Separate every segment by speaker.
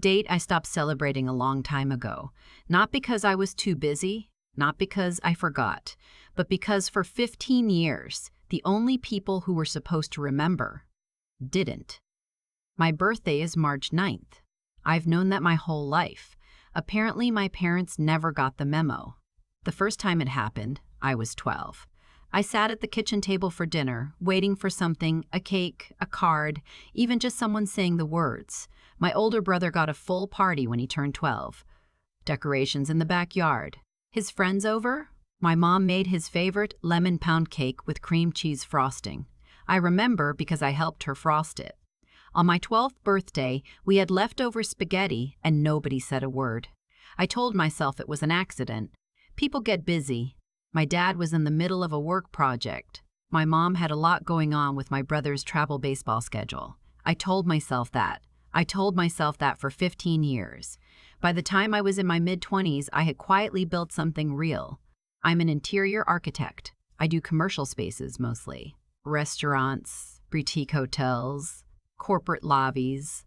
Speaker 1: date I stopped celebrating a long time ago. Not because I was too busy, not because I forgot, but because for 15 years, the only people who were supposed to remember didn't. My birthday is March 9th. I've known that my whole life. Apparently, my parents never got the memo. The first time it happened, I was 12. I sat at the kitchen table for dinner, waiting for something, a cake, a card, even just someone saying the words. My older brother got a full party when he turned 12. Decorations in the backyard. His friends over? My mom made his favorite lemon pound cake with cream cheese frosting. I remember because I helped her frost it. On my 12th birthday, we had leftover spaghetti and nobody said a word. I told myself it was an accident. People get busy. My dad was in the middle of a work project. My mom had a lot going on with my brother's travel baseball schedule. I told myself that. I told myself that for 15 years. By the time I was in my mid-20s, I had quietly built something real. I'm an interior architect. I do commercial spaces mostly. Restaurants, boutique hotels, corporate lobbies.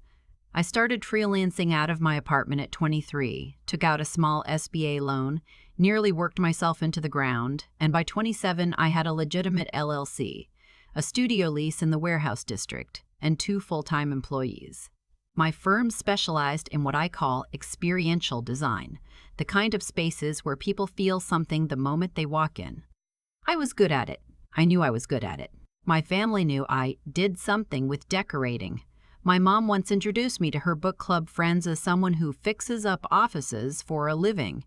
Speaker 1: I started freelancing out of my apartment at 23, took out a small SBA loan, nearly worked myself into the ground, and by 27 I had a legitimate LLC, a studio lease in the warehouse district, and 2 full-time employees. My firm specialized in what I call experiential design, the kind of spaces where people feel something the moment they walk in. I was good at it. I knew I was good at it. My family knew I did something with decorating. My mom once introduced me to her book club friends as someone who fixes up offices for a living.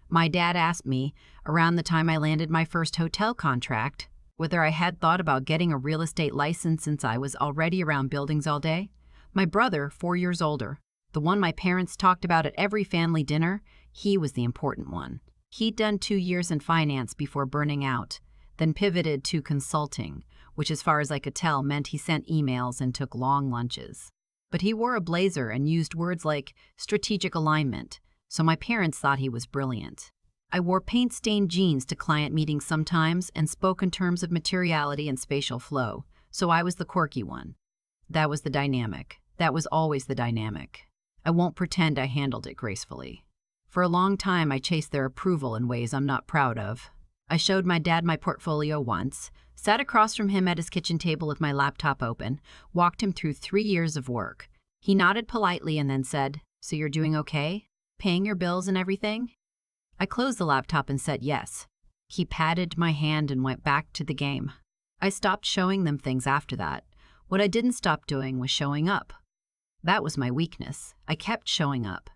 Speaker 1: My dad asked me, around the time I landed my first hotel contract, whether I had thought about getting a real estate license since I was already around buildings all day. My brother, 4 years older, the one my parents talked about at every family dinner, he was the important one. He'd done 2 years in finance before burning out, then pivoted to consulting, which as far as I could tell meant he sent emails and took long lunches. But he wore a blazer and used words like strategic alignment, so my parents thought he was brilliant. I wore paint-stained jeans to client meetings sometimes and spoke in terms of materiality and spatial flow, so I was the quirky one. That was the dynamic. That was always the dynamic. I won't pretend I handled it gracefully. For a long time, I chased their approval in ways I'm not proud of. I showed my dad my portfolio once, sat across from him at his kitchen table with my laptop open, walked him through 3 years of work. He nodded politely and then said, "So you're doing okay? Paying your bills and everything?" I closed the laptop and said yes. He patted my hand and went back to the game. I stopped showing them things after that. What I didn't stop doing was showing up. That was my weakness. I kept showing up.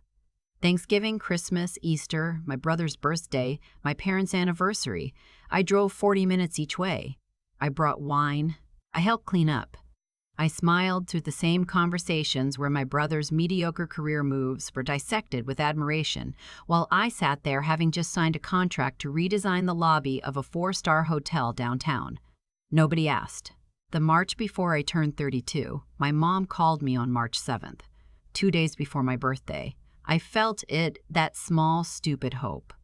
Speaker 1: Thanksgiving, Christmas, Easter, my brother's birthday, my parents' anniversary. I drove 40 minutes each way. I brought wine. I helped clean up. I smiled through the same conversations where my brother's mediocre career moves were dissected with admiration, while I sat there having just signed a contract to redesign the lobby of a 4-star hotel downtown. Nobody asked. The March before I turned 32, my mom called me on March 7th, 2 days before my birthday. I felt it, that small, stupid hope.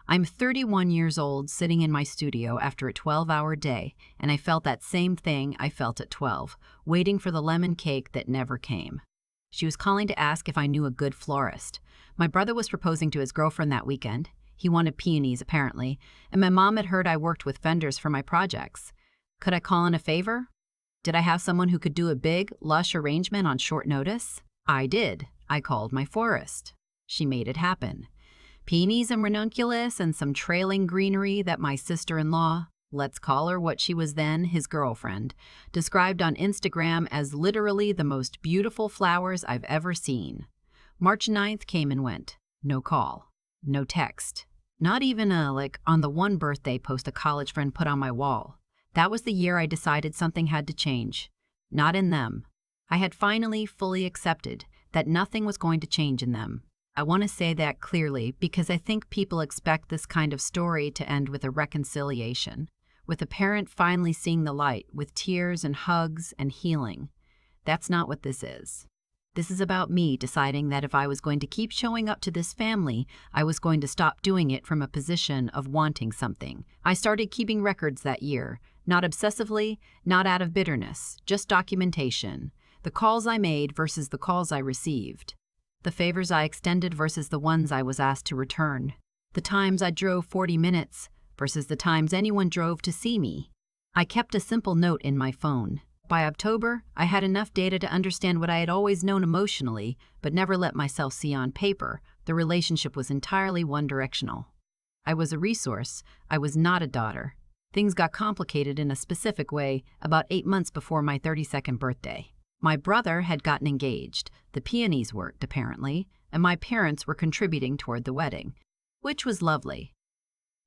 Speaker 1: I'm 31 years old, sitting in my studio after a 12-hour day, and I felt that same thing I felt at 12, waiting for the lemon cake that never came. She was calling to ask if I knew a good florist. My brother was proposing to his girlfriend that weekend. He wanted peonies, apparently, and my mom had heard I worked with vendors for my projects. Could I call in a favor? Did I have someone who could do a big, lush arrangement on short notice? I did. I called my florist. She made it happen. Peonies and ranunculus and some trailing greenery that my sister-in-law, let's call her what she was then, his girlfriend, described on Instagram as literally the most beautiful flowers I've ever seen. March 9th came and went. No call. No text. Not even on the one birthday post a college friend put on my wall. That was the year I decided something had to change. Not in them. I had finally fully accepted that nothing was going to change in them. I want to say that clearly because I think people expect this kind of story to end with a reconciliation, with a parent finally seeing the light, with tears and hugs and healing. That's not what this is. This is about me deciding that if I was going to keep showing up to this family, I was going to stop doing it from a position of wanting something. I started keeping records that year, not obsessively, not out of bitterness, just documentation. The calls I made versus the calls I received. The favors I extended versus the ones I was asked to return. The times I drove 40 minutes versus the times anyone drove to see me. I kept a simple note in my phone. By October, I had enough data to understand what I had always known emotionally, but never let myself see on paper. The relationship was entirely one-directional. I was a resource. I was not a daughter. Things got complicated in a specific way about 8 months before my 32nd birthday. My brother had gotten engaged, the peonies worked, apparently, and my parents were contributing toward the wedding, which was lovely.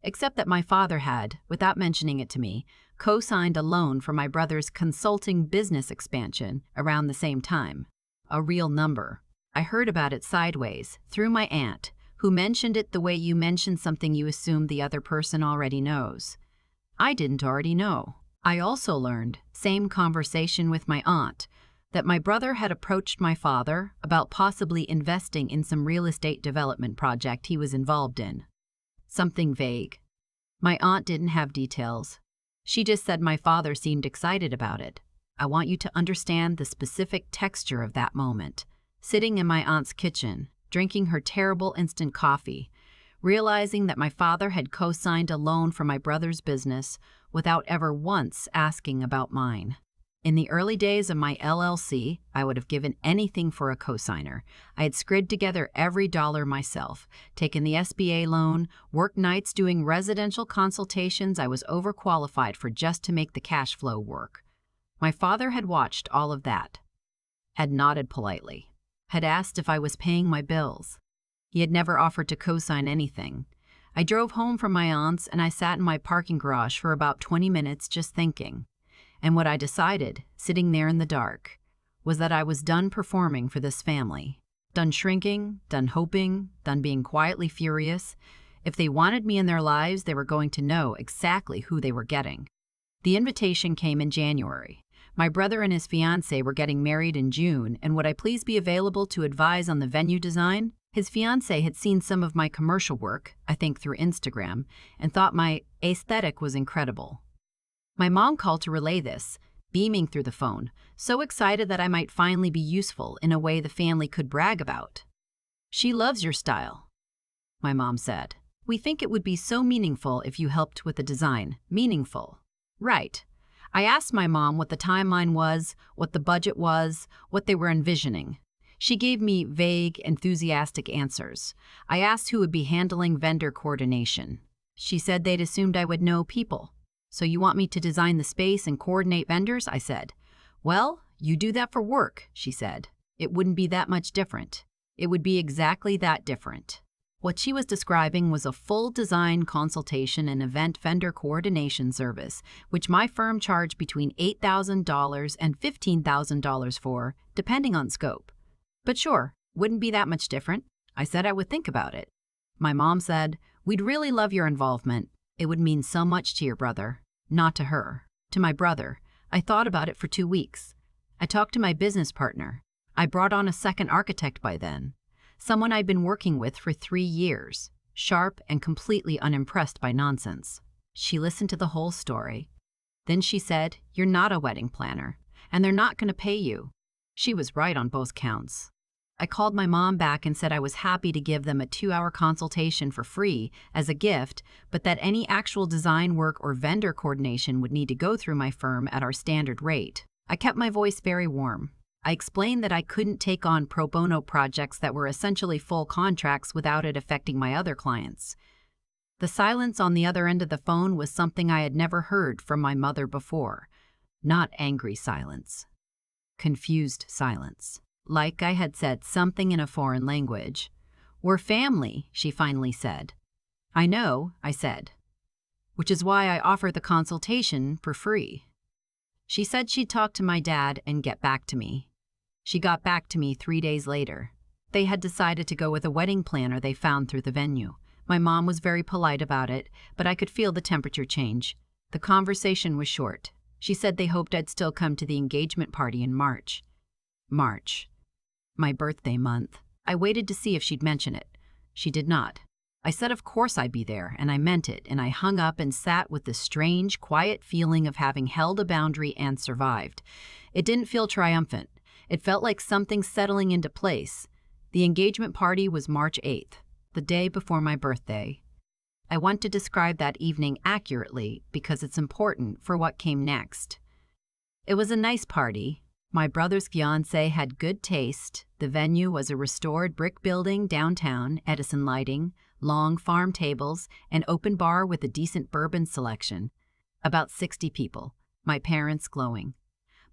Speaker 1: Except that my father had, without mentioning it to me, co-signed a loan for my brother's consulting business expansion around the same time. A real number. I heard about it sideways, through my aunt, who mentioned it the way you mention something you assume the other person already knows. I didn't already know. I also learned, same conversation with my aunt, that my brother had approached my father about possibly investing in some real estate development project he was involved in. Something vague. My aunt didn't have details. She just said my father seemed excited about it. I want you to understand the specific texture of that moment. Sitting in my aunt's kitchen, drinking her terrible instant coffee, realizing that my father had co-signed a loan for my brother's business without ever once asking about mine. In the early days of my LLC, I would have given anything for a cosigner. I had scraped together every dollar myself, taken the SBA loan, worked nights doing residential consultations I was overqualified for just to make the cash flow work. My father had watched all of that, had nodded politely, had asked if I was paying my bills. He had never offered to co-sign anything. I drove home from my aunt's and I sat in my parking garage for about 20 minutes just thinking. And what I decided, sitting there in the dark, was that I was done performing for this family. Done shrinking, done hoping, done being quietly furious. If they wanted me in their lives, they were going to know exactly who they were getting. The invitation came in January. My brother and his fiancée were getting married in June, and would I please be available to advise on the venue design? His fiancée had seen some of my commercial work, I think through Instagram, and thought my aesthetic was incredible. My mom called to relay this, beaming through the phone, so excited that I might finally be useful in a way the family could brag about. "She loves your style," my mom said. "We think it would be so meaningful if you helped with the design." Meaningful. Right. I asked my mom what the timeline was, what the budget was, what they were envisioning. She gave me vague, enthusiastic answers. I asked who would be handling vendor coordination. She said they'd assumed I would know people. "So you want me to design the space and coordinate vendors?" I said. "Well, you do that for work," she said. "It wouldn't be that much different. It would be exactly that different." What she was describing was a full design consultation and event vendor coordination service, which my firm charged between $8,000 and $15,000 for, depending on scope. But sure, wouldn't be that much different. I said I would think about it. My mom said, "We'd really love your involvement. It would mean so much to your brother." Not to her, to my brother. I thought about it for 2 weeks. I talked to my business partner. I brought on a second architect by then, someone I'd been working with for 3 years, sharp and completely unimpressed by nonsense. She listened to the whole story. Then she said, "You're not a wedding planner, and they're not going to pay you." She was right on both counts. I called my mom back and said I was happy to give them a 2-hour consultation for free as a gift, but that any actual design work or vendor coordination would need to go through my firm at our standard rate. I kept my voice very warm. I explained that I couldn't take on pro bono projects that were essentially full contracts without it affecting my other clients. The silence on the other end of the phone was something I had never heard from my mother before. Not angry silence. Confused silence. Like I had said something in a foreign language. "We're family," she finally said. "I know," I said. "Which is why I offer the consultation for free." She said she'd talk to my dad and get back to me. She got back to me 3 days later. They had decided to go with a wedding planner they found through the venue. My mom was very polite about it, but I could feel the temperature change. The conversation was short. She said they hoped I'd still come to the engagement party in March. March. My birthday month. I waited to see if she'd mention it. She did not. I said of course I'd be there, and I meant it, and I hung up and sat with the strange, quiet feeling of having held a boundary and survived. It didn't feel triumphant. It felt like something settling into place. The engagement party was March 8th, the day before my birthday. I want to describe that evening accurately because it's important for what came next. It was a nice party. My brother's fiancé had good taste. The venue was a restored brick building downtown, Edison lighting, long farm tables, an open bar with a decent bourbon selection. About 60 people, my parents glowing.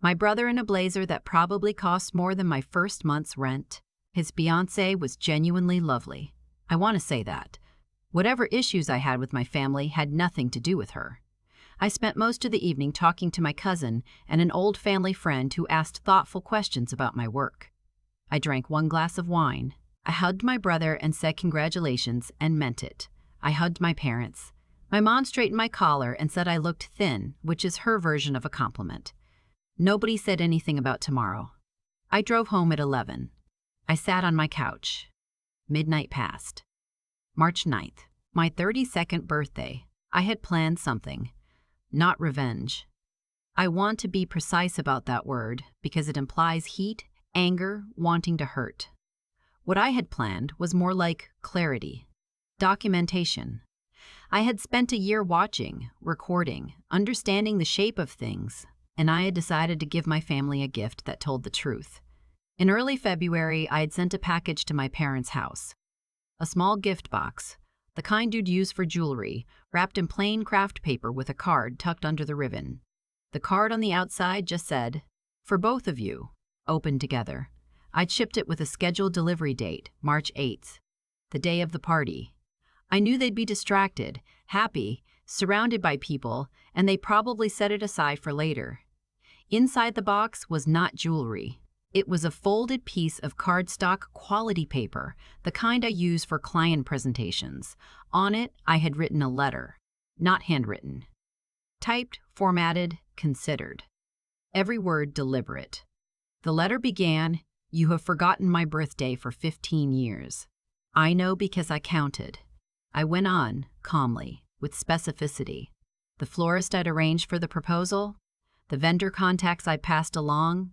Speaker 1: My brother in a blazer that probably cost more than my first month's rent. His fiancée was genuinely lovely. I want to say that. Whatever issues I had with my family had nothing to do with her. I spent most of the evening talking to my cousin and an old family friend who asked thoughtful questions about my work. I drank 1 glass of wine. I hugged my brother and said congratulations and meant it. I hugged my parents. My mom straightened my collar and said I looked thin, which is her version of a compliment. Nobody said anything about tomorrow. I drove home at 11. I sat on my couch. Midnight passed. March 9th, my 32nd birthday. I had planned something. Not revenge. I want to be precise about that word because it implies heat, anger, wanting to hurt. What I had planned was more like clarity, documentation. I had spent a year watching, recording, understanding the shape of things, and I had decided to give my family a gift that told the truth. In early February, I had sent a package to my parents' house. A small gift box, the kind you'd use for jewelry, wrapped in plain craft paper with a card tucked under the ribbon. The card on the outside just said, "For both of you," opened together. I'd shipped it with a scheduled delivery date, March 8th, the day of the party. I knew they'd be distracted, happy, surrounded by people, and they probably set it aside for later. Inside the box was not jewelry. It was a folded piece of cardstock quality paper, the kind I use for client presentations. On it, I had written a letter, not handwritten. Typed, formatted, considered. Every word deliberate. The letter began, "You have forgotten my birthday for 15 years. I know because I counted." I went on, calmly, with specificity. The florist I'd arranged for the proposal, the vendor contacts I passed along,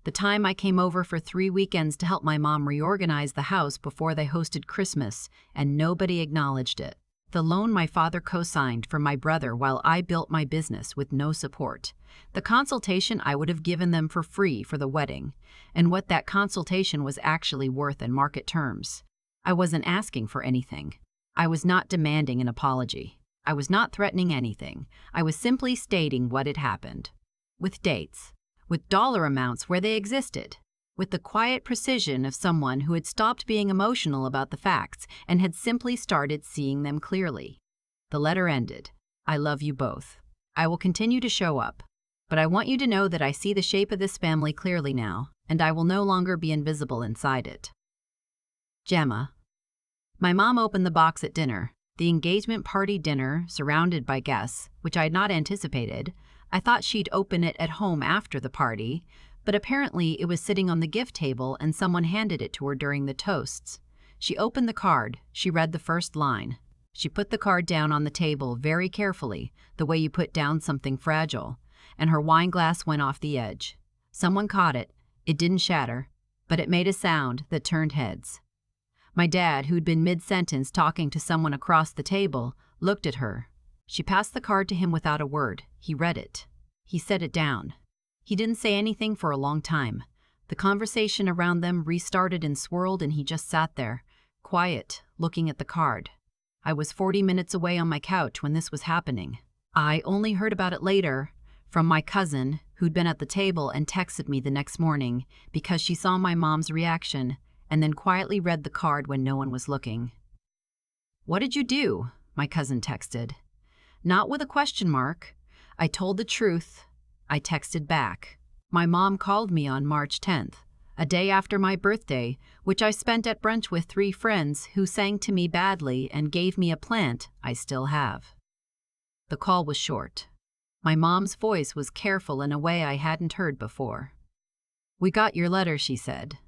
Speaker 1: the time I came over for 3 weekends to help my mom reorganize the house before they hosted Christmas, and nobody acknowledged it. The loan my father co-signed for my brother while I built my business with no support. The consultation I would have given them for free for the wedding, and what that consultation was actually worth in market terms. I wasn't asking for anything. I was not demanding an apology. I was not threatening anything. I was simply stating what had happened. With dates. With dollar amounts where they existed. With the quiet precision of someone who had stopped being emotional about the facts and had simply started seeing them clearly. The letter ended. "I love you both. I will continue to show up. But I want you to know that I see the shape of this family clearly now, and I will no longer be invisible inside it." Gemma. My mom opened the box at dinner, the engagement party dinner, surrounded by guests, which I had not anticipated. I thought she'd open it at home after the party, but apparently it was sitting on the gift table and someone handed it to her during the toasts. She opened the card. She read the first line. She put the card down on the table very carefully, the way you put down something fragile, and her wine glass went off the edge. Someone caught it. It didn't shatter, but it made a sound that turned heads. My dad, who'd been mid-sentence talking to someone across the table, looked at her. She passed the card to him without a word. He read it. He set it down. He didn't say anything for a long time. The conversation around them restarted and swirled, and he just sat there, quiet, looking at the card. I was 40 minutes away on my couch when this was happening. I only heard about it later from my cousin, who'd been at the table and texted me the next morning because she saw my mom's reaction and then quietly read the card when no one was looking. "What did you do?" my cousin texted. Not with a question mark. I told the truth. I texted back. My mom called me on March 10th, a day after my birthday, which I spent at brunch with 3 friends who sang to me badly and gave me a plant I still have. The call was short. My mom's voice was careful in a way I hadn't heard before. "We got your letter," she said.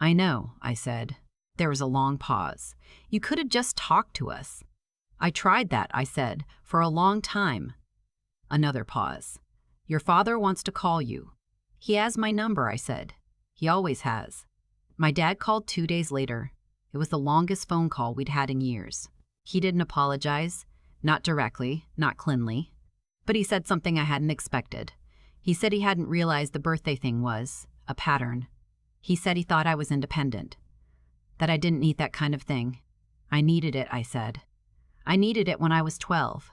Speaker 1: "I know," I said. There was a long pause. "You could have just talked to us." "I tried that," I said, "for a long time." Another pause. "Your father wants to call you." "He has my number," I said. "He always has." My dad called 2 days later. It was the longest phone call we'd had in years. He didn't apologize, not directly, not cleanly, but he said something I hadn't expected. He said he hadn't realized the birthday thing was a pattern. He said he thought I was independent, that I didn't need that kind of thing. I needed it, I said. I needed it when I was 12.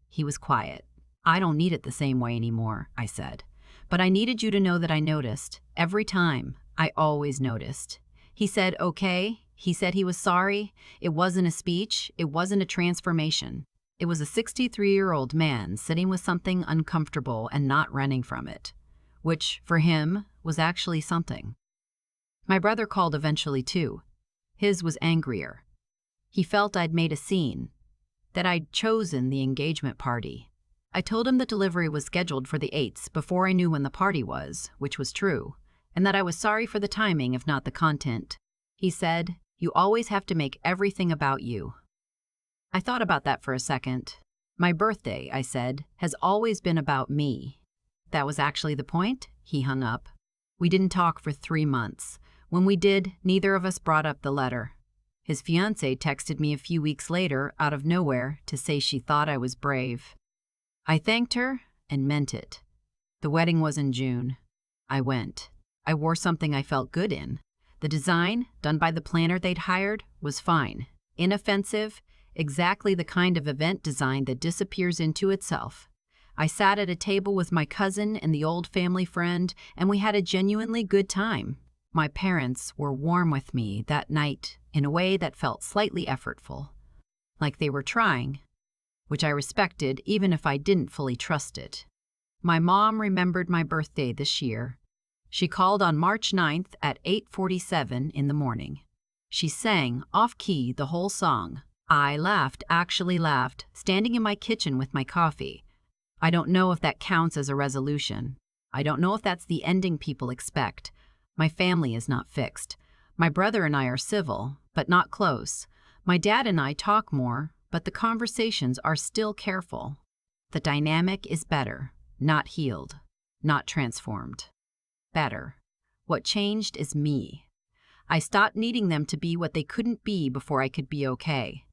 Speaker 1: He was quiet. I don't need it the same way anymore, I said. But I needed you to know that I noticed. Every time. I always noticed. He said, okay. He said he was sorry. It wasn't a speech. It wasn't a transformation. It was a 63-year-old man sitting with something uncomfortable and not running from it, which, for him, was actually something. My brother called eventually, too. His was angrier. He felt I'd made a scene, that I'd chosen the engagement party. I told him the delivery was scheduled for the 8th before I knew when the party was, which was true, and that I was sorry for the timing if not the content. He said, "You always have to make everything about you." I thought about that for a second. My birthday, I said, has always been about me. That was actually the point? He hung up. We didn't talk for 3 months. When we did, neither of us brought up the letter. His fiancée texted me a few weeks later, out of nowhere, to say she thought I was brave. I thanked her and meant it. The wedding was in June. I went. I wore something I felt good in. The design, done by the planner they'd hired, was fine. Inoffensive, exactly the kind of event design that disappears into itself. I sat at a table with my cousin and the old family friend, and we had a genuinely good time. My parents were warm with me that night in a way that felt slightly effortful, like they were trying, which I respected even if I didn't fully trust it. My mom remembered my birthday this year. She called on March 9th at 8:47 in the morning. She sang, off-key, the whole song. I laughed, actually laughed, standing in my kitchen with my coffee. I don't know if that counts as a resolution. I don't know if that's the ending people expect. My family is not fixed. My brother and I are civil, but not close. My dad and I talk more, but the conversations are still careful. The dynamic is better, not healed, not transformed. Better. What changed is me. I stopped needing them to be what they couldn't be before I could be okay.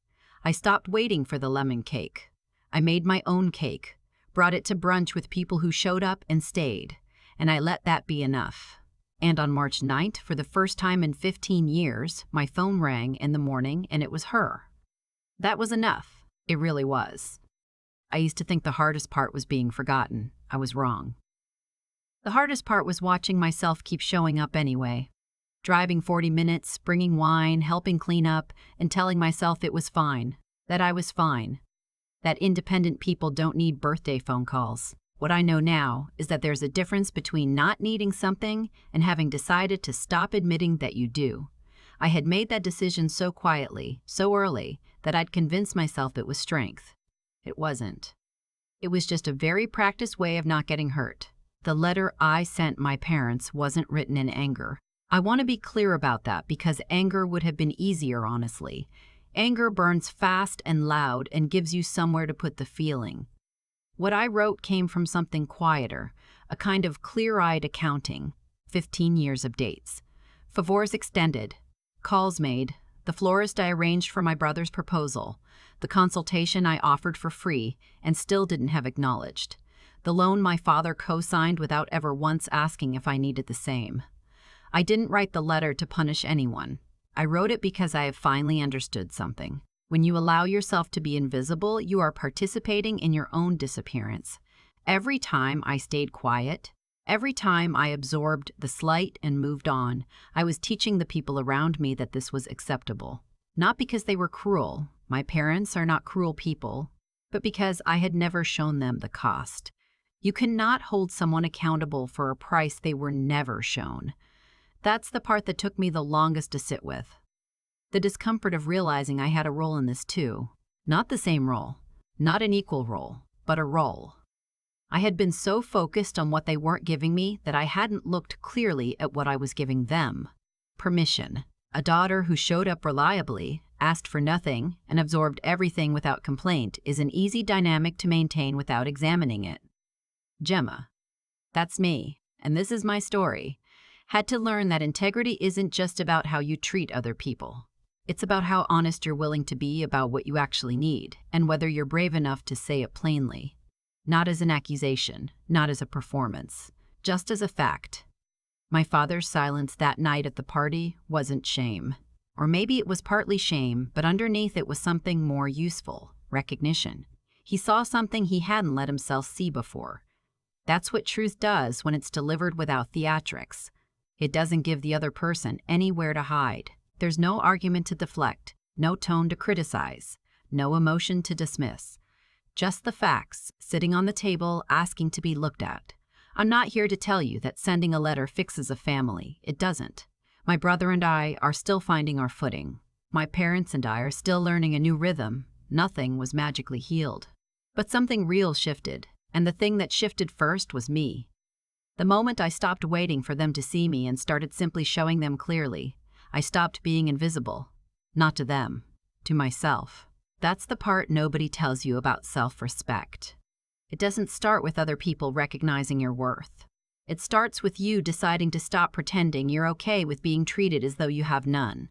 Speaker 1: I stopped waiting for the lemon cake. I made my own cake, brought it to brunch with people who showed up and stayed, and I let that be enough. And on March 9th, for the first time in 15 years, my phone rang in the morning and it was her. That was enough. It really was. I used to think the hardest part was being forgotten. I was wrong. The hardest part was watching myself keep showing up anyway. Driving 40 minutes, bringing wine, helping clean up, and telling myself it was fine, that I was fine, that independent people don't need birthday phone calls. What I know now is that there's a difference between not needing something and having decided to stop admitting that you do. I had made that decision so quietly, so early, that I'd convinced myself it was strength. It wasn't. It was just a very practiced way of not getting hurt. The letter I sent my parents wasn't written in anger. I want to be clear about that because anger would have been easier, honestly. Anger burns fast and loud and gives you somewhere to put the feeling. What I wrote came from something quieter, a kind of clear-eyed accounting, 15 years of dates. Favors extended, calls made, the florist I arranged for my brother's proposal, the consultation I offered for free and still didn't have acknowledged, the loan my father co-signed without ever once asking if I needed the same. I didn't write the letter to punish anyone. I wrote it because I have finally understood something. When you allow yourself to be invisible, you are participating in your own disappearance. Every time I stayed quiet, every time I absorbed the slight and moved on, I was teaching the people around me that this was acceptable. Not because they were cruel, my parents are not cruel people, but because I had never shown them the cost. You cannot hold someone accountable for a price they were never shown. That's the part that took me the longest to sit with. The discomfort of realizing I had a role in this too. Not the same role, not an equal role, but a role. I had been so focused on what they weren't giving me that I hadn't looked clearly at what I was giving them. Permission. A daughter who showed up reliably, asked for nothing, and absorbed everything without complaint is an easy dynamic to maintain without examining it. Gemma. That's me, and this is my story. Had to learn that integrity isn't just about how you treat other people. It's about how honest you're willing to be about what you actually need, and whether you're brave enough to say it plainly. Not as an accusation, not as a performance, just as a fact. My father's silence that night at the party wasn't shame. Or maybe it was partly shame, but underneath it was something more useful, recognition. He saw something he hadn't let himself see before. That's what truth does when it's delivered without theatrics. It doesn't give the other person anywhere to hide. There's no argument to deflect, no tone to criticize, no emotion to dismiss. Just the facts, sitting on the table, asking to be looked at. I'm not here to tell you that sending a letter fixes a family. It doesn't. My brother and I are still finding our footing. My parents and I are still learning a new rhythm. Nothing was magically healed. But something real shifted, and the thing that shifted first was me. The moment I stopped waiting for them to see me and started simply showing them clearly, I stopped being invisible. Not to them, to myself. That's the part nobody tells you about self-respect. It doesn't start with other people recognizing your worth. It starts with you deciding to stop pretending you're okay with being treated as though you have none.